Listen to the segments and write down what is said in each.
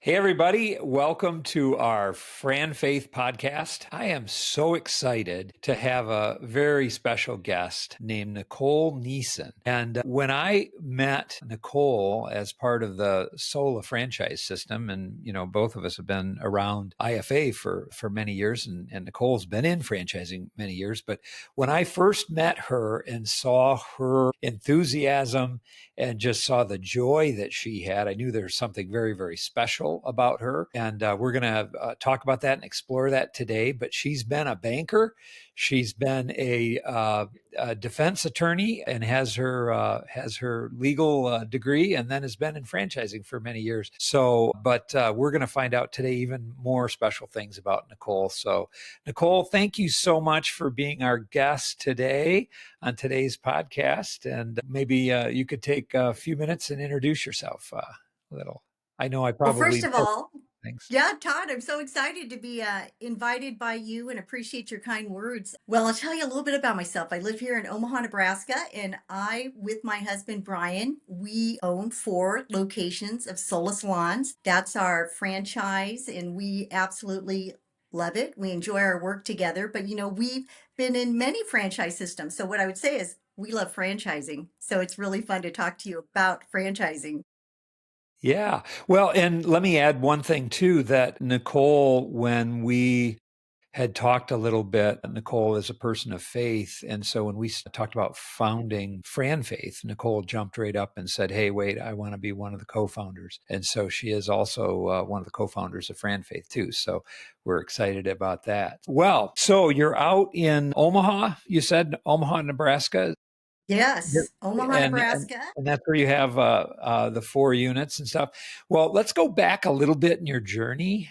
Hey, everybody. Welcome to our FranFaith podcast. I am so excited to have a very special guest named Nicole Neesen. And when I met Nicole as part of the Sola franchise system, and, both of us have been around IFA for many years, and Nicole's been in franchising many years. But when I first met her and saw her enthusiasm and just saw the joy that she had, I knew there was something very, very special about her. And we're going to talk about that and explore that today. But she's been a banker. She's been a defense attorney and has her legal degree, and then has been in franchising for many years. So, but we're going to find out today even more special things about Nicole. So, Nicole, thank you so much for being our guest today on today's podcast. And maybe you could take a few minutes and introduce yourself a little. I know I Well, first probably of missed all, things. yeah, Todd, I'm so excited to be invited by you and appreciate your kind words. Well, I'll tell you a little bit about myself. I live here in Omaha, Nebraska, and I, with my husband Brian, we own 4 locations of Sola Salons. That's our franchise, and we absolutely love it. We enjoy our work together, but we've been in many franchise systems. So, what I would say is we love franchising. So, it's really fun to talk to you about franchising. Yeah. Well, and let me add one thing too, that Nicole, when we had talked a little bit, Nicole is a person of faith. And so when we talked about founding FranFaith, Nicole jumped right up and said, "Hey, wait, I want to be one of the co-founders." And so she is also one of the co-founders of FranFaith too. So we're excited about that. Well, so you're out in Omaha, you said Omaha, Nebraska. Yep. Yes, Omaha, And, and Nebraska. and that's where you have the 4 units and stuff. Well, let's go back a little bit in your journey,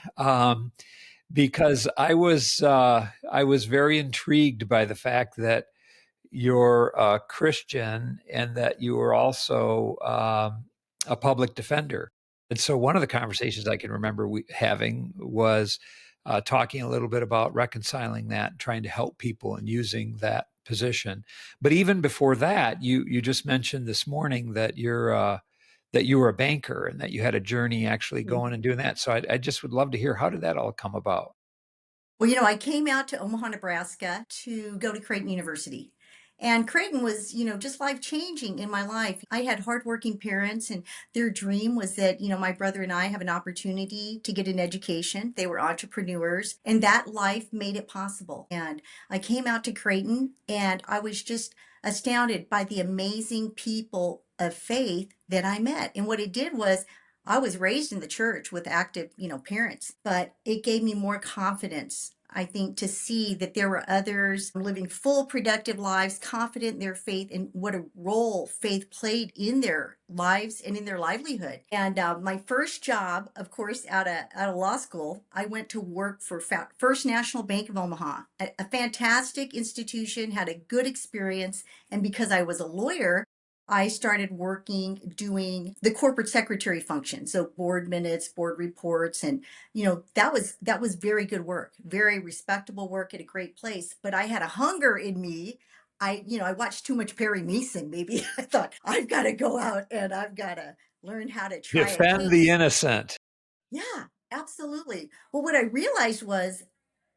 because I was very intrigued by the fact that you're a Christian and that you were also a public defender. And so one of the conversations I can remember we having was talking a little bit about reconciling that, trying to help people and using that position. But even before that, you just mentioned this morning that that you were a banker and that you had a journey actually going and doing that. So I just would love to hear, how did that all come about? Well, I came out to Omaha, Nebraska to go to Creighton University. And Creighton was, just life changing in my life. I had hardworking parents, and their dream was that, my brother and I have an opportunity to get an education. They were entrepreneurs, and that life made it possible. And I came out to Creighton, and I was just astounded by the amazing people of faith that I met. And what it did was, I was raised in the church with active, parents, but it gave me more confidence, I think, to see that there were others living full, productive lives, confident in their faith and what a role faith played in their lives and in their livelihood. And my first job, of course, out of law school, I went to work for First National Bank of Omaha, a fantastic institution, had a good experience. And because I was a lawyer, I started working doing the corporate secretary function, so board minutes, board reports, and that was very good work, very respectable work at a great place. But I had a hunger in me. I watched too much Perry Mason. Maybe I thought I've got to go out and I've got to learn how to try a Defend the case. innocent. Yeah, absolutely. Well, what I realized was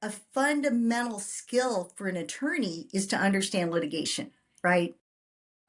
a fundamental skill for an attorney is to understand litigation, right?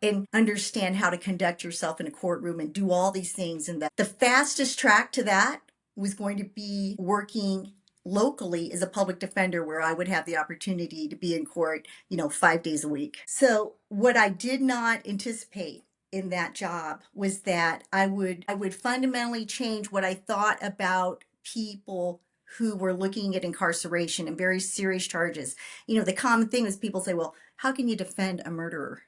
And understand how to conduct yourself in a courtroom and do all these things. And the fastest track to that was going to be working locally as a public defender, where I would have the opportunity to be in court, 5 days a week. So what I did not anticipate in that job was that I would fundamentally change what I thought about people who were looking at incarceration and very serious charges. The common thing is people say, well, how can you defend a murderer?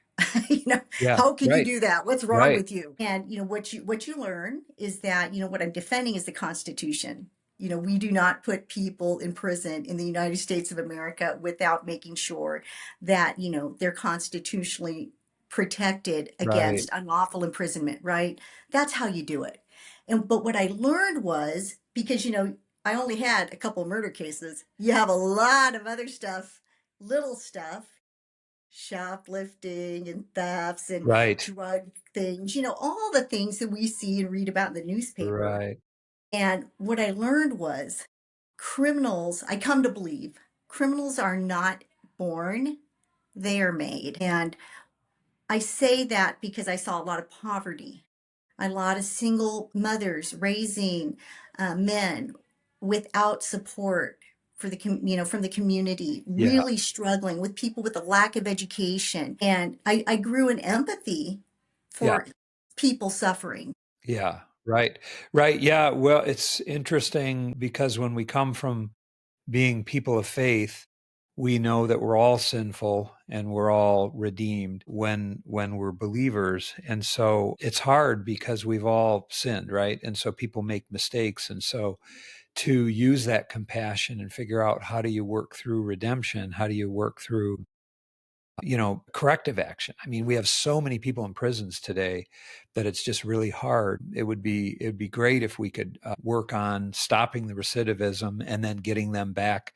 you know Yeah, how can you right, do that? What's wrong right. with you? And what you learn is that what I'm defending is the Constitution. We do not put people in prison in the United States of America without making sure that they're constitutionally protected Right. against unlawful imprisonment, right? That's how you do it. But what I learned was, because I only had a couple of murder cases, you have a lot of other stuff, little stuff, shoplifting and thefts and Right. drug things, all the things that we see and read about in the newspaper. Right. And what I learned was criminals, I come to believe, criminals are not born, they are made. And I say that because I saw a lot of poverty, a lot of single mothers raising men without support for from the community, Yeah. really struggling with people with a lack of education. And I grew in empathy Yeah. for people suffering. Yeah. Right. Right. Yeah. Well, it's interesting because when we come from being people of faith, we know that we're all sinful and we're all redeemed when we're believers. And so it's hard because we've all sinned, right? And so people make mistakes. And so to use that compassion and figure out how do you work through redemption, how do you work through corrective action. I mean, we have so many people in prisons today that it's just really hard. It would be great if we could work on stopping the recidivism and then getting them back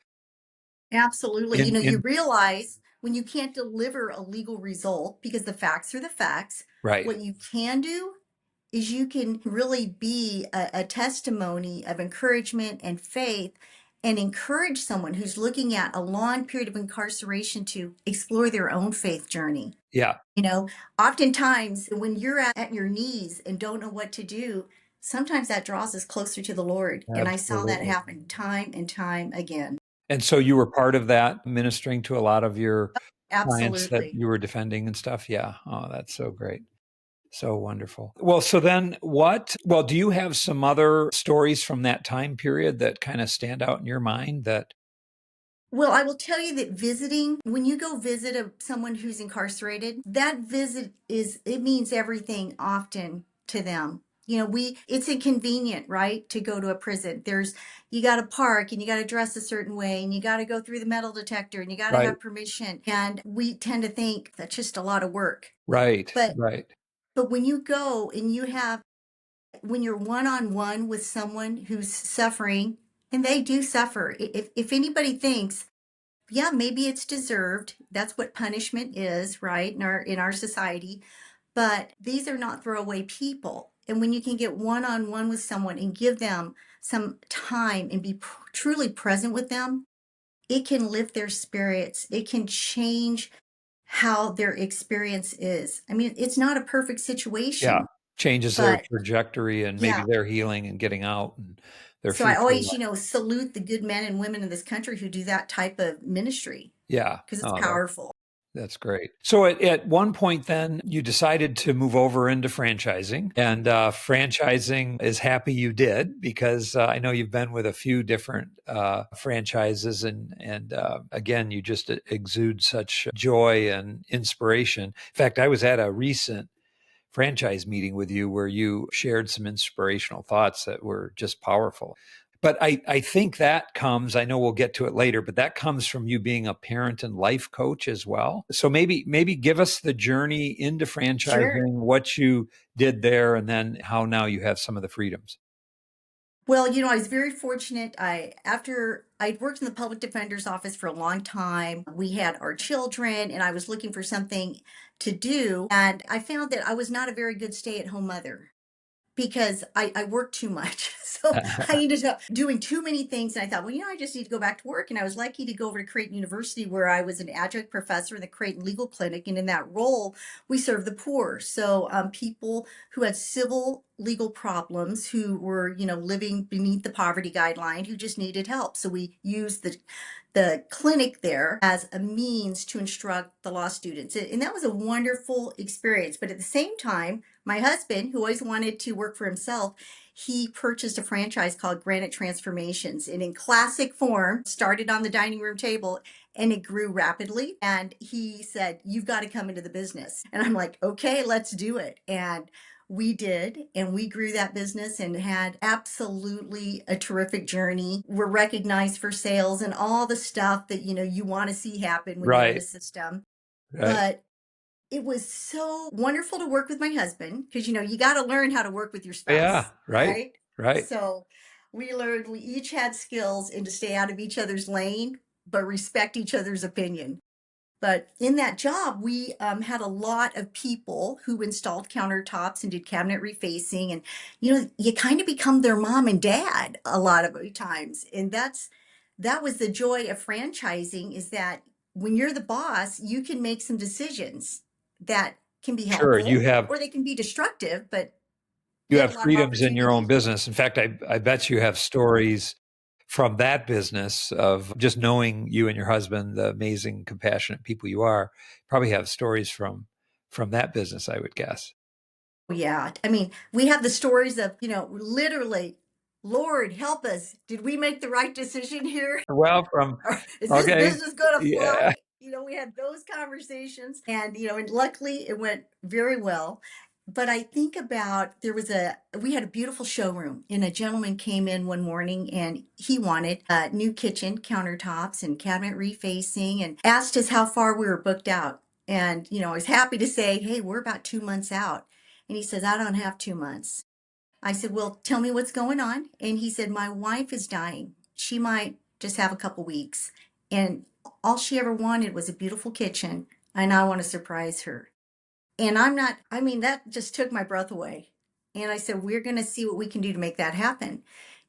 Absolutely. You in realize when you can't deliver a legal result because the facts are the facts, right. what you can do is you can really be a testimony of encouragement and faith and encourage someone who's looking at a long period of incarceration to explore their own faith journey. Yeah, You know, Oftentimes when you're at your knees and don't know what to do, sometimes that draws us closer to the Lord. And I saw that absolutely. happen time and time again. And so you were part of that, ministering to a lot of your clients that Absolutely. you were defending and stuff. Yeah. Oh, that's so great. So wonderful. Well, so then do you have some other stories from that time period that kind of stand out in your mind that Well, I will tell you that when you go visit someone who's incarcerated, that it means everything often to them. It's inconvenient, right? To go to a prison. You got to park and you got to dress a certain way and you got to go through the metal detector and you got to right, have permission. And we tend to think that's just a lot of work. right, But, right. but when you go and when you're one on one with someone who's suffering, and they do suffer, if anybody thinks, yeah, maybe it's deserved. That's what punishment is, right? In our society. But these are not throwaway people. And when you can get one on one with someone and give them some time and be truly present with them, it can lift their spirits. It can change how their experience is. I mean, it's not a perfect Yeah. situation, Changes their but trajectory and maybe yeah. they're healing and getting out and their So I future always, life. salute the good men and women in this country who do that type of ministry Yeah. because it's Oh, powerful. that's great. So at one point, then you decided to move over into franchising, and franchising is happy you did because I know you've been with a few different franchises, and again, you just exude such joy and inspiration. In fact, I was at a recent franchise meeting with you where you shared some inspirational thoughts that were just powerful. But I think that comes, I know we'll get to it later, but that comes from you being a parent and life coach as well. So maybe give us the journey into Sure. franchising, what you did there, and then how now you have some of the freedoms. Well, I was very fortunate. After I'd worked in the public defender's office for a long time, we had our children, and I was looking for something to do. And I found that I was not a very good stay-at-home mother because I worked too much. So I ended up doing too many things. And I thought, well, I just need to go back to work. And I was lucky to go over to Creighton University, where I was an adjunct professor in the Creighton Legal Clinic. And in that role, we serve the poor. So people who had civil legal problems, who were, living beneath the poverty guideline, who just needed help. So we used the clinic there as a means to instruct the law students. And that was a wonderful experience. But at the same time, my husband, who always wanted to work for himself, he purchased a franchise called Granite Transformations, and in classic form, started on the dining room table, and it grew rapidly. And he said, "You've got to come into the business." And I'm like, "Okay, let's do it." And we did, and we grew that business and had absolutely a terrific journey. We're recognized for sales and all the stuff that you want to see happen when you're in a Right, system. right. But it was so wonderful to work with my husband because you got to learn how to work with your Yeah, spouse, right, right? right. So we each had skills and to stay out of each other's lane, but respect each other's opinion. But in that job, we had a lot of people who installed countertops and did cabinet refacing. And, you kind of become their mom and dad a lot of the times. And that was the joy of franchising, is that when you're the boss, you can make some decisions that can be Sure, you helpful have or they can be destructive, but you you have a have lot of freedoms in your own opportunity. business. In fact, I bet you have stories from that business of just knowing you and your husband, the amazing, compassionate people you are. Probably have stories from that business, I would guess. Yeah. I mean, we have the stories of, literally, Lord, help us. Did we make the right decision here? Well, from Is this okay, business going to yeah, fly? We had those conversations, and, and luckily it went very well. But I think about, we had a beautiful showroom, and a gentleman came in one morning and he wanted new kitchen countertops and cabinet refacing, and asked us how far we were booked out. And, I was happy to say, hey, we're about 2 months out. And he says, I don't have 2 months. I said, well, tell me what's going on. And he said, my wife is dying. She might just have a couple weeks. And all she ever wanted was a beautiful kitchen. And I want to surprise her. And I mean, that just took my breath away. And I said, we're going to see what we can do to make that happen.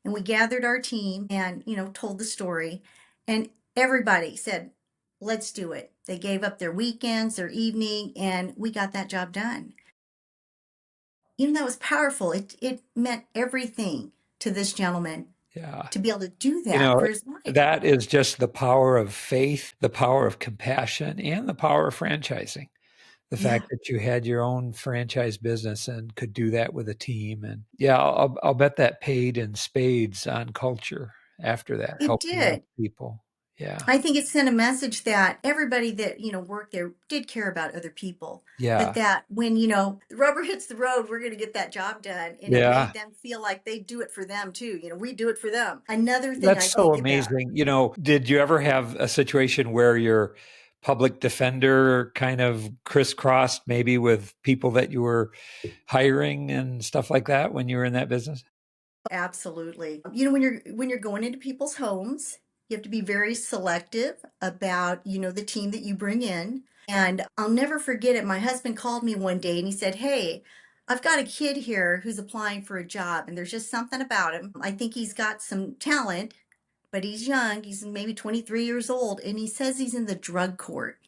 And we gathered our team and, told the story. And everybody said, let's do it. They gave up their weekends, their evening, and we got that job done. That was powerful. It meant everything to this gentleman yeah. to be able to do You that know, for his wife. that is just the power of faith, the power of compassion, and the power of franchising. The Yeah, fact that you had your own franchise business and could do that with a team, and yeah, I'll bet that paid in spades on culture after that, it helping other did. people. Yeah, I think it sent a message that everybody that, worked there did care about other people, but yeah, that when, the rubber hits the road, we're going to get that job done. And it yeah. made them feel like they do it for them too. We do it for them. Another thing I That's so think about. amazing. Did you ever have a situation where your public defender kind of crisscrossed maybe with people that you were hiring and stuff like that when you were in that business? Absolutely. When you're going into people's homes, you have to be very selective about, the team that you bring in. And I'll never forget it. My husband called me one day and he said, "Hey, I've got a kid here who's applying for a job and there's just something about him. I think he's got some talent, but he's young. He's maybe 23 years old and he says he's in the drug court.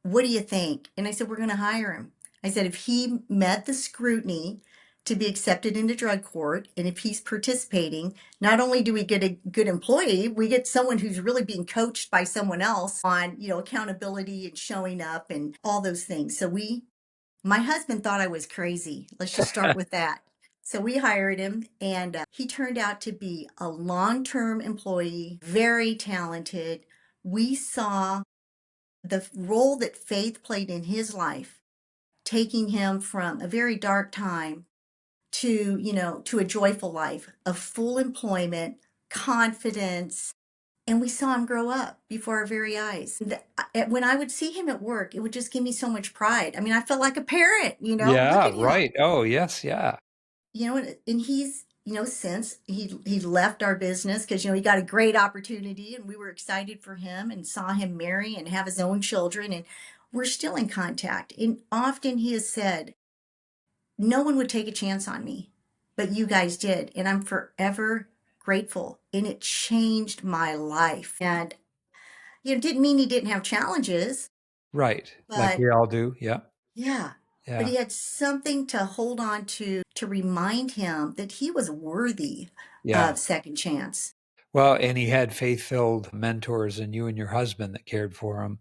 What do you think?" And I said, "We're going to hire him." I said, if he met the scrutiny to be accepted into drug court, and if he's participating, not only do we get a good employee, we get someone who's really being coached by someone else on, accountability and showing up and all those things. So my husband thought I was crazy. Let's just start with that. So we hired him, and he turned out to be a long-term employee, very talented. We saw the role that faith played in his life, taking him from a very dark time to, to a joyful life of full employment, confidence. And we saw him grow up before our very eyes. When I would see him at work, it would just give me so much pride. I mean, I felt like a parent, look Yeah, at him, right. Oh, yes, yeah. and he's, since he left our business because, he got a great opportunity and we were excited for him and saw him marry and have his own children. And we're still in contact. And often he has said, no one would take a chance on me, but you guys did. And I'm forever grateful. And it changed my life. And, it didn't mean he didn't have challenges, Right. Like but we all do. Yeah. yeah, but Yeah. he had something to hold on to remind him that he was worthy Yeah. of second chance. Well, and he had faith-filled mentors and you and your husband that cared for him,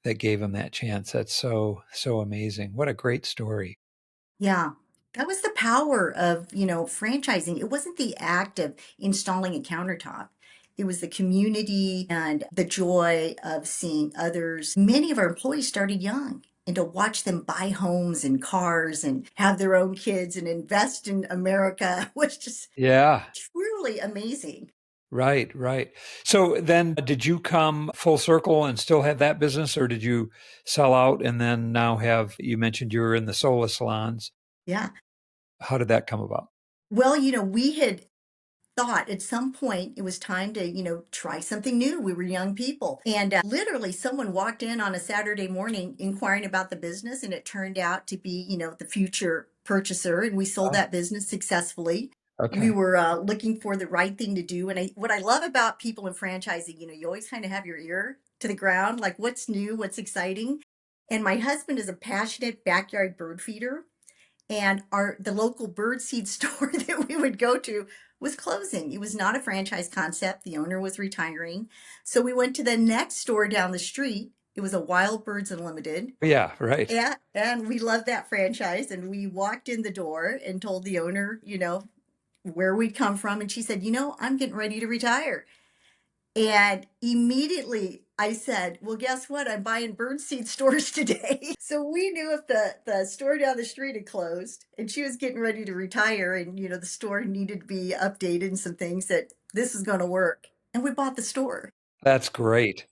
that gave him that chance. That's so amazing. What a great story. Yeah. That was the power of, franchising. It wasn't the act of installing a countertop. It was the community and the joy of seeing others. Many of our employees started young, and to watch them buy homes and cars and have their own kids and invest in America was just Yeah. truly amazing. Right, right. So then did you come full circle and still have that business, or did you sell out and then now have, you mentioned you were in the Sola Salons. Yeah. How did that come about? Well, we had thought at some point it was time to, try something new. We were young people. And literally, someone walked in on a Saturday morning inquiring about the business, and it turned out to be, the future purchaser. And we sold Oh, that business successfully. We okay. were looking for the right thing to do. And what I love about people in franchising, you always kind of have your ear to the ground, like what's new, what's exciting. And my husband is a passionate backyard bird feeder, and the local birdseed store that we would go to was closing. It was not a franchise concept. The owner was retiring. So we went to the next store down the street. It was a Wild Birds Unlimited. Yeah, right. Yeah, and we loved that franchise. And we walked in the door and told the owner, where we'd come from. And she said, I'm getting ready to retire. And immediately I said, well, guess what? I'm buying birdseed stores today. So we knew if the store down the street had closed and she was getting ready to retire, and, the store needed to be updated and some things, that this is going to work. And we bought the store. That's great.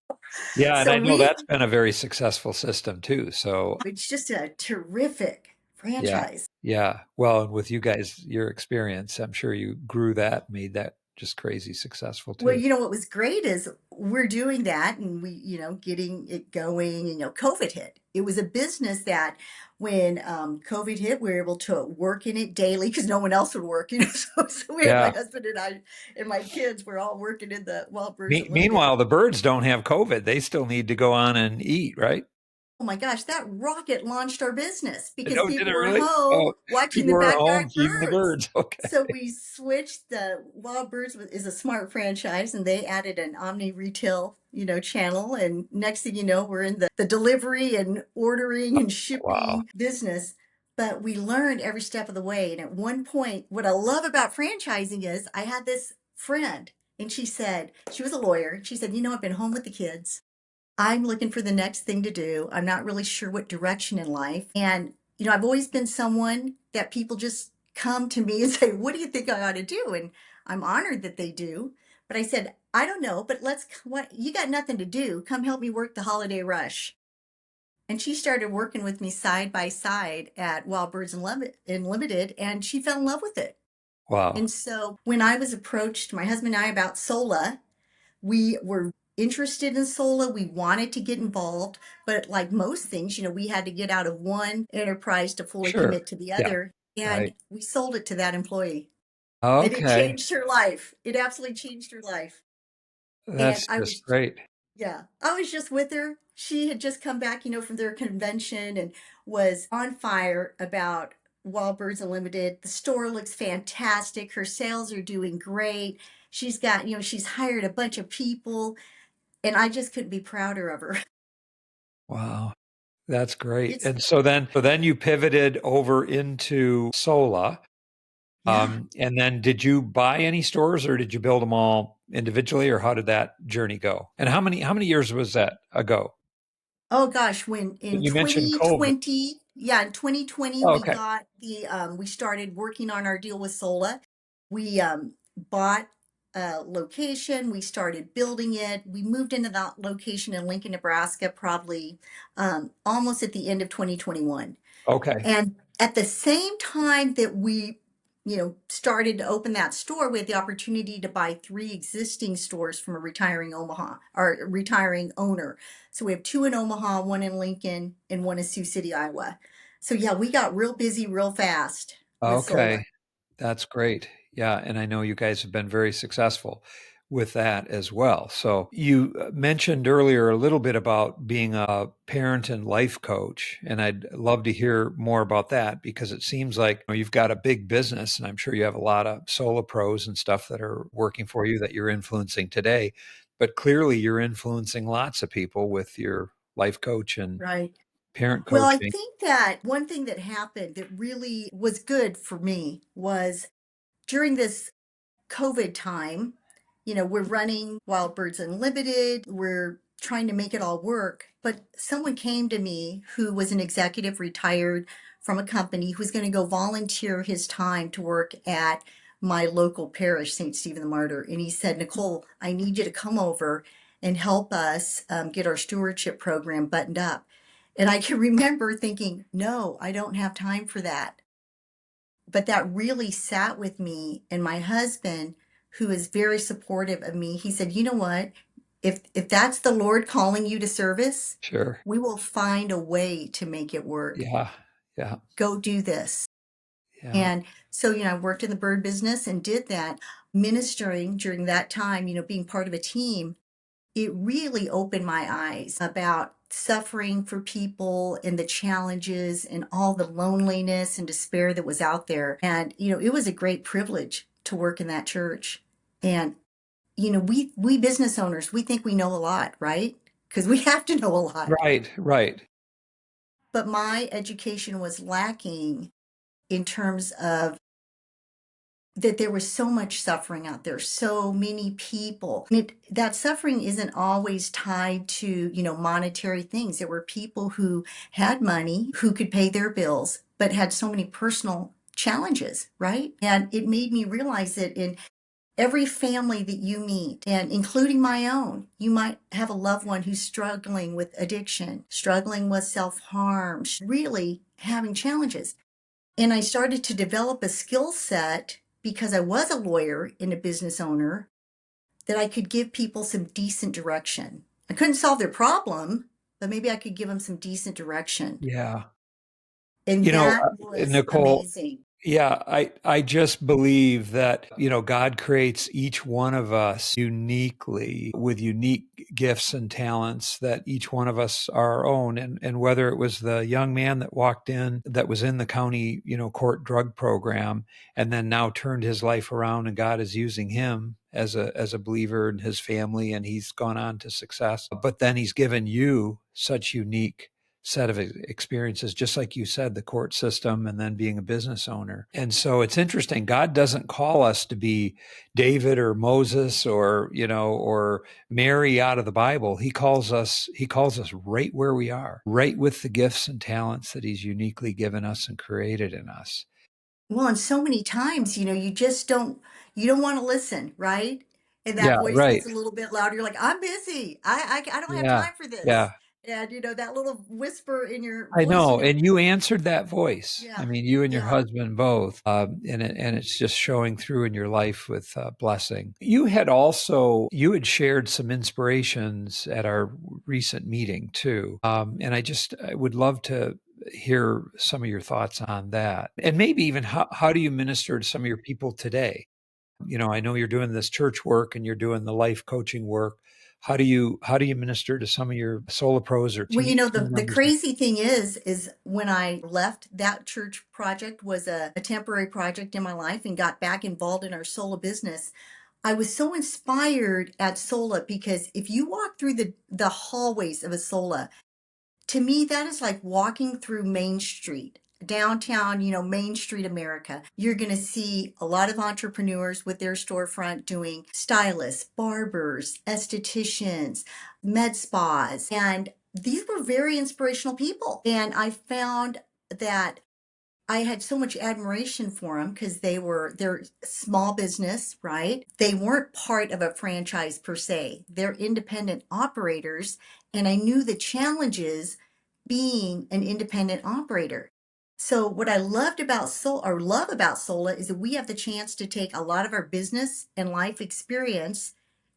Yeah, and So I know me, that's been a very successful system too. So, it's just a terrific yeah. franchise. Yeah. Well, and with you guys, your experience, I'm sure you grew that, made that just crazy successful Well, too. what was great is we're doing that, and we, getting it going, and, COVID hit. It was a business that when COVID hit, we were able to work in it daily because no one else would work, So we had my Yeah. husband and I and my kids were all working in the Wild Birds Unlimited. Meanwhile, the birds don't have COVID. They still need to go on and eat, right? Oh my gosh, that rocket launched our business because No, did people it were really? home Oh, watching the people are at home backyard feeding the birds. birds. Okay. So we switched. The Wild Birds is a smart franchise, and they added an omni retail, channel. And next thing you know, we're in the delivery and ordering and Wow. shipping business. But we learned every step of the way. And at one point, what I love about franchising is I had this friend, and she said, she was a lawyer. She said, I've been home with the kids. I'm looking for the next thing to do. I'm not really sure what direction in life. And, I've always been someone that people just come to me and say, what do you think I ought to do? And I'm honored that they do. But I said, I don't know, but what, you got nothing to do. Come help me work the holiday rush. And she started working with me side by side at Wild Birds Unlimited, and she fell in love with it. Wow. And so when I was approached, my husband and I, about Sola, we were interested in Sola. We wanted to get involved, but like most things, we had to get out of one enterprise to fully Sure. commit to the Yeah. other. And Right. we sold it to that employee. And it Okay. changed her life. It absolutely changed her life. And That's I just was, great. yeah, I was just with her. She had just come back, from their convention, and was on fire about Wild Birds Unlimited. The store looks fantastic. Her sales are doing great. She's got, she's hired a bunch of people, and I just couldn't be prouder of her. Wow. That's great. It's And so then you pivoted over into Sola. Yeah. And then did you buy any stores or did you build them all individually, or how did that journey go? And how many years was that ago? Oh gosh, when in You mentioned COVID. 2020, yeah, in 2020 Oh, we okay. got we started working on our deal with Sola. We bought a location, we started building it. We moved into that location in Lincoln, Nebraska, probably almost at the end of 2021. Okay. And at the same time that we, started to open that store, we had the opportunity to buy three existing stores from a retiring Omaha or retiring owner. So we have two in Omaha, one in Lincoln, and one in Sioux City, Iowa. So yeah, we got real busy real fast with Sola. Okay. That's great. Yeah, and I know you guys have been very successful with that as well. So you mentioned earlier a little bit about being a parent and life coach, and I'd love to hear more about that because it seems like you've got a big business, and I'm sure you have a lot of Sola pros and stuff that are working for you that you're influencing today. But clearly, you're influencing lots of people with your life coach and Right. parent Well, I coaching. think that one thing that happened that really was good for me was during this COVID time, we're running Wild Birds Unlimited. We're trying to make it all work. But someone came to me who was an executive retired from a company who's going to go volunteer his time to work at my local parish, St. Stephen the Martyr. And he said, Nicole, I need you to come over and help us get our stewardship program buttoned up. And I can remember thinking, no, I don't have time for that. But that really sat with me and my husband who is very supportive of me. He said, you know what? If that's the Lord calling you to service, Sure. we will find a way to make it work. Yeah. Yeah. Go do this. Yeah. And so, I worked in the bird business and did that, ministering during that time, being part of a team. It really opened my eyes about suffering for people and the challenges and all the loneliness and despair that was out there. And, it was a great privilege to work in that church. And, we business owners, we think we know a lot, right? Because we have to know a lot. Right. Right. But my education was lacking in terms of that there was so much suffering out there, so many people. And that suffering isn't always tied to, monetary things. There were people who had money, who could pay their bills, but had so many personal challenges, right? And it made me realize that in every family that you meet, and including my own, you might have a loved one who's struggling with addiction, struggling with self-harm, really having challenges. And I started to develop a skill set because I was a lawyer and a business owner that I could give people some decent direction. I couldn't solve their problem, but maybe I could give them some decent direction. Yeah. And You know, that was Nicole, amazing. yeah, I just believe that, God creates each one of us uniquely with unique gifts and talents, that each one of us are our own. And whether it was the young man that walked in that was in the county, court drug program, and then now turned his life around, and God is using him as a believer in his family, and he's gone on to success. But then he's given you such unique set of experiences, just like you said, the court system, and then being a business owner. And so it's interesting. God doesn't call us to be David or Moses or, or Mary out of the Bible. He calls us right where we are, right with the gifts and talents that he's uniquely given us and created in us. Well, and so many times, you don't want to listen, right? And that Yeah, voice right. gets a little bit louder. You're like, I'm busy. I don't have Yeah. time for this. Yeah. And, that little whisper in your I voice, know, and you answered that voice. I yeah, mean, you and your yeah. husband both, and it's just showing through in your life with blessing. You had shared some inspirations at our recent meeting too, and I would love to hear some of your thoughts on that, and maybe even how do you minister to some of your people today? I know you're doing this church work and you're doing the life coaching work. How do you minister to some of your Sola pros or Well, team the members? crazy thing is when I left, that church project was a temporary project in my life, and got back involved in our Sola business. I was so inspired at Sola because if you walk through the hallways of a Sola, to me, that is like walking through Main Street, downtown, Main Street America. You're going to see a lot of entrepreneurs with their storefront doing stylists, barbers, estheticians, med spas. And these were very inspirational people. And I found that I had so much admiration for them because they're small business, right? They weren't part of a franchise per se. They're independent operators, and I knew the challenges being an independent operator. So what I loved about love about Sola is that we have the chance to take a lot of our business and life experience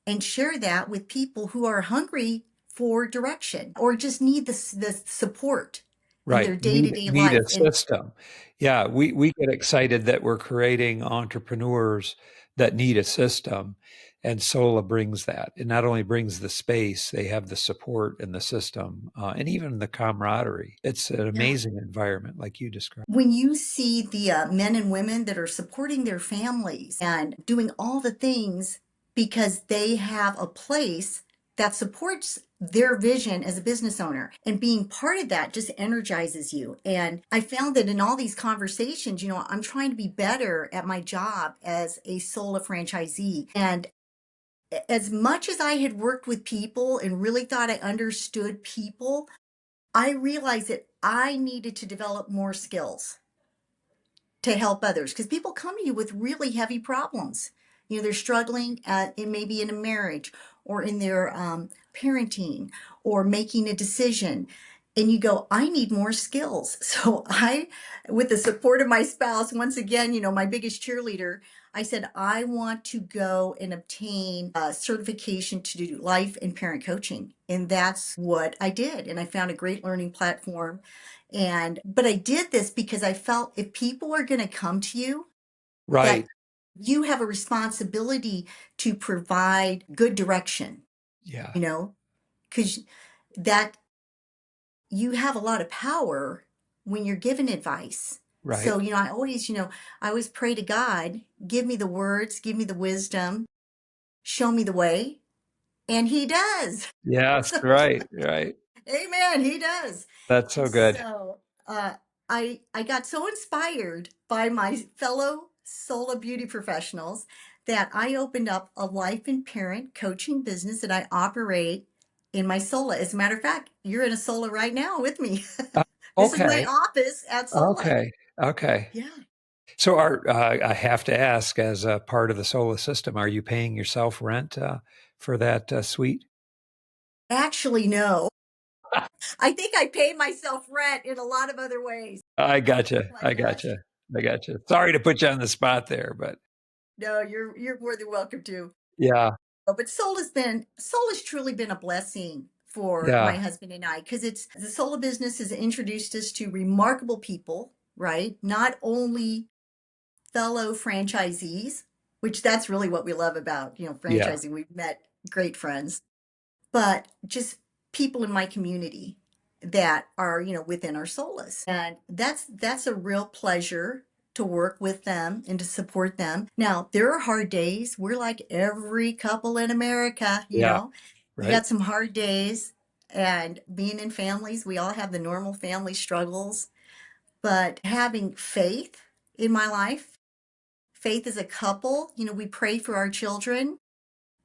and share that with people who are hungry for direction or just need the support in Right. their Need day-to-day need a life. And system. Yeah, we get excited that we're creating entrepreneurs that need a system, and Sola brings that. It not only brings the space, they have the support and the system, and even the camaraderie. It's an yeah, amazing environment like you described. when you see the men and women that are supporting their families and doing all the things because they have a place that supports their vision as a business owner, and being part of that just energizes you. And I found that in all these conversations, I'm trying to be better at my job as a Sola franchisee. And as much as I had worked with people and really thought I understood people, I realized that I needed to develop more skills to help others, because people come to you with really heavy problems. They're struggling maybe in a marriage or in their parenting or making a decision. and you go, I need more skills. So with the support of my spouse, once again, my biggest cheerleader, I said, I want to go and obtain a certification to do life and parent coaching. And that's what I did. And I found a great learning platform. But I did this because I felt if people are going to come to you, that Right. you have a responsibility to provide good direction, Yeah. you know, because that you have a lot of power when you're given advice. So, Right. I always pray to God, give me the words, give me the wisdom, show me the way. And he does. Yes. Right. Right. Amen. He does. That's so And good. so I got so inspired by my fellow Sola beauty professionals that I opened up a life and parent coaching business that I operate in my Sola. As a matter of fact, you're in a Sola right now with me. Uh, This is my okay. office at Sola. Okay. Okay. Yeah. So I have to ask, as a part of the solar system, are you paying yourself rent for that suite? Actually, no. I think I pay myself rent in a lot of other ways. I Oh gotcha. my I gosh. gotcha. I gotcha. Sorry to put you on the spot there, but No, you're more than welcome to. yeah. Oh, but Soul has truly been a blessing for my Yeah. husband and I, because it's the Soul business has introduced us to remarkable people, right? Not only fellow franchisees, which that's really what we love about, Yeah. franchising. We've met great friends, but just people in my community that are, within our solas. And that's a real pleasure to work with them and to support them. Now, there are hard days. We're like every couple in America, Yeah. You Right. got some hard days, and being in families, we all have the normal family struggles, but having faith in my life, faith as a couple, we pray for our children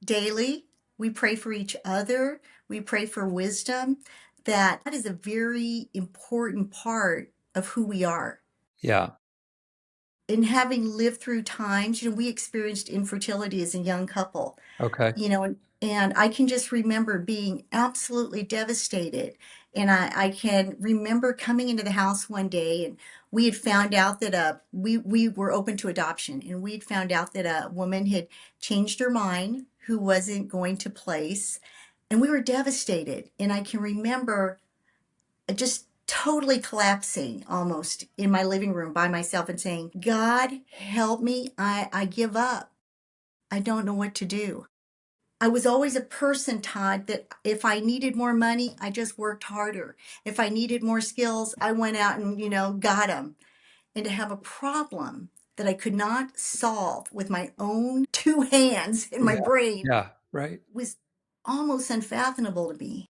daily. We pray for each other. We pray for wisdom. That is a very important part of who we are. Yeah. And having lived through times, we experienced infertility as a young couple, Okay. and I can just remember being absolutely devastated. And I can remember coming into the house one day, and we had found out that we were open to adoption, and we had found out that a woman had changed her mind who wasn't going to place, and we were devastated. And I can remember just totally collapsing almost in my living room by myself and saying, God, help me. I give up. I don't know what to do. I was always a person, Todd, that if I needed more money, I just worked harder. If I needed more skills, I went out and, got them. And to have a problem that I could not solve with my own two hands in my Yeah. brain Yeah. Right. was almost unfathomable to me.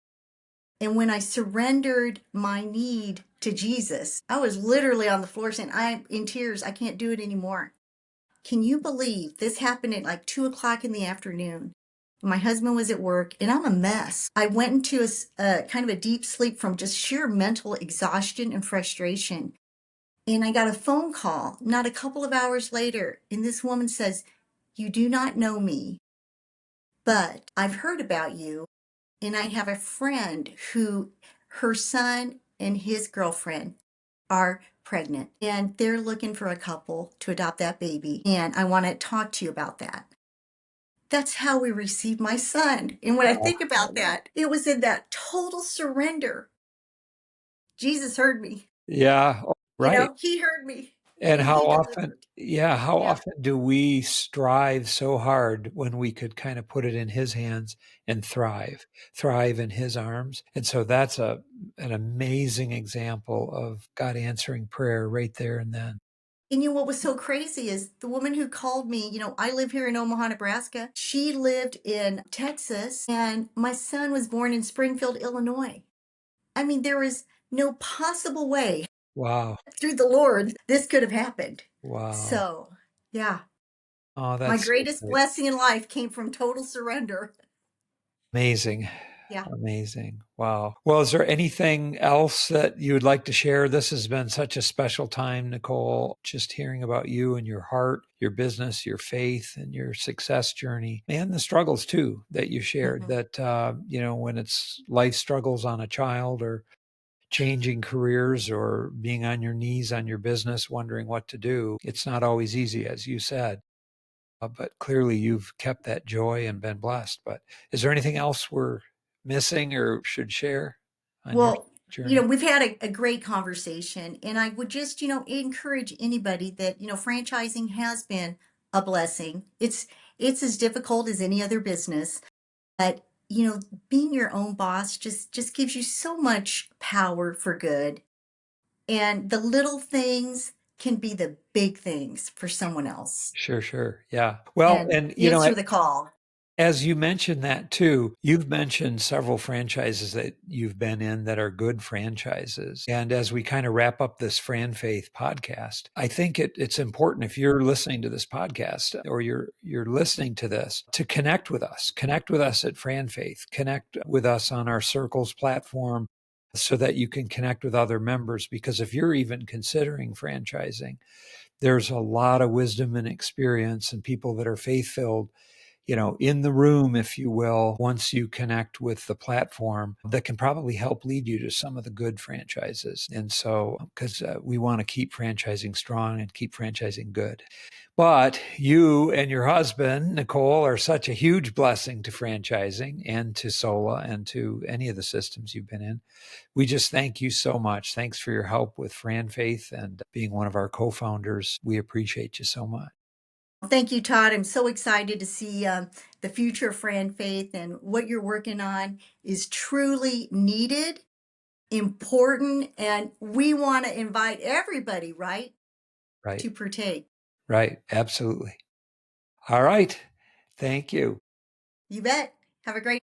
And when I surrendered my need to Jesus, I was literally on the floor saying, I'm in tears. I can't do it anymore. Can you believe this happened at like 2 o'clock in the afternoon? My husband was at work and I'm a mess. I went into a kind of a deep sleep from just sheer mental exhaustion and frustration. And I got a phone call not a couple of hours later. And this woman says, You do not know me, but I've heard about you. And I have a friend who her son and his girlfriend are pregnant and they're looking for a couple to adopt that baby. And I want to talk to you about that. That's how we received my son. And when I think about that, it was in that total surrender. Jesus heard me. Yeah. Oh, right. He heard me And and how he often, delivered. yeah, how Yeah. often do we strive so hard when we could kind of put it in his hands and thrive in his arms? And so that's an amazing example of God answering prayer right there and then. And what was so crazy is the woman who called me, I live here in Omaha, Nebraska. She lived in Texas and my son was born in Springfield, Illinois. I mean, there was no possible way Wow. through the Lord this could have happened. Wow. So, yeah, Oh, my that's so greatest great. blessing in life came from total surrender. Amazing. Yeah. Amazing. Wow. Well, is there anything else that you would like to share? This has been such a special time, Nicole, just hearing about you and your heart, your business, your faith, and your success journey, and the struggles too that you shared. Mhm. That, when it's life struggles on a child or changing careers or being on your knees on your business, wondering what to do. It's not always easy, as you said. But clearly you've kept that joy and been blessed. But is there anything else we're missing or should share on your Well, journey? we've had a great conversation, and I would just, encourage anybody that, franchising has been a blessing. It's as difficult as any other business, but, being your own boss just gives you so much power for good. And the little things can be the big things for someone else Sure, sure. Yeah. Well, and and answer the call. as you mentioned that too, you've mentioned several franchises that you've been in that are good franchises. And as we kind of wrap up this FranFaith podcast, I think it's important if you're listening to this podcast or you're listening to this to connect with us. Connect with us at FranFaith. Connect with us on our Circles platform so that you can connect with other members. Because if you're even considering franchising, there's a lot of wisdom and experience and people that are faith-filled, in the room, if you will, once you connect with the platform that can probably help lead you to some of the good franchises. And so, because we want to keep franchising strong and keep franchising good. But you and your husband, Nicole, are such a huge blessing to franchising and to Sola and to any of the systems you've been in. We just thank you so much. Thanks for your help with FranFaith and being one of our co-founders. We appreciate you so much. Thank you, Todd. I'm so excited to see the future of FranFaith, and what you're working on is truly needed, important, and we want to invite everybody, right, Right. to partake. Right. Absolutely. All right. Thank you. You bet. Have a great